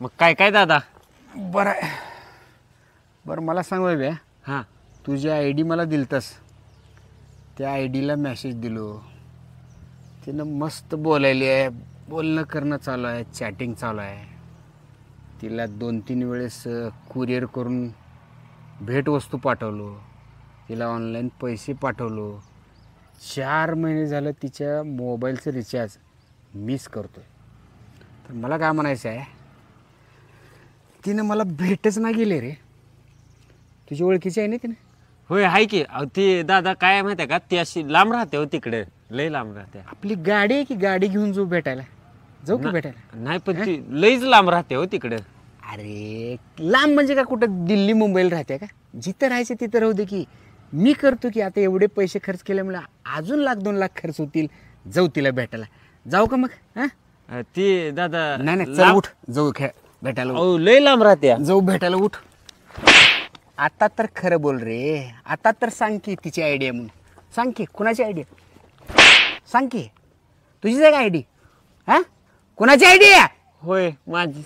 मग काय काय दादा? बरं आहे. बरं मला सांग बाबा, हां तुझी आय डी मला दिलतस, त्या आय डीला मेसेज दिलो. तिनं मस्त बोलायली आहे, बोलणं करणं चालू आहे, चॅटिंग चालू आहे. तिला 2-3 वेळेस कुरिअर करून भेटवस्तू पाठवलो, तिला ऑनलाईन पैसे पाठवलो. 4 महिने झालं तिच्या मोबाईलचं रिचार्ज मिस करतोय. तर मला काय म्हणायचं आहे, तिनं मला भेटच नाही गेले रे. तुझी ओळखीची आहे ना तिने? होय आहे की. ती दादा काय माहिती आहे का, ती अशी लांब राहते हो, तिकडे लई लांब राहते. आपली गाडी आहे की, गाडी घेऊन जाऊ भेटायला? जाऊ की भेटायला? नाही पण ती लईच लांब राहते हो तिकडे. अरे लांब म्हणजे का, कुठं दिल्ली मुंबईला राहते का? जिथं राहायचं तिथं राहू दे की. मी करतो की, आता एवढे पैसे खर्च केल्यामुळे अजून 1-2 लाख खर्च होतील. जाऊ तिला भेटायला. जाऊ का मग? हां ती दादा नाही चल उठ, जाऊ भेटायला. अहो लई लांब राहते. जाऊ भेटायला, उठ. आता तर खरं बोल रे. आता तर सांग की तिची आयडिया म्हणून. सांग की कुणाची आयडिया, सांग की. तुझीच आहे का आयडी? हां कुणाची आयडिया? होय माझी.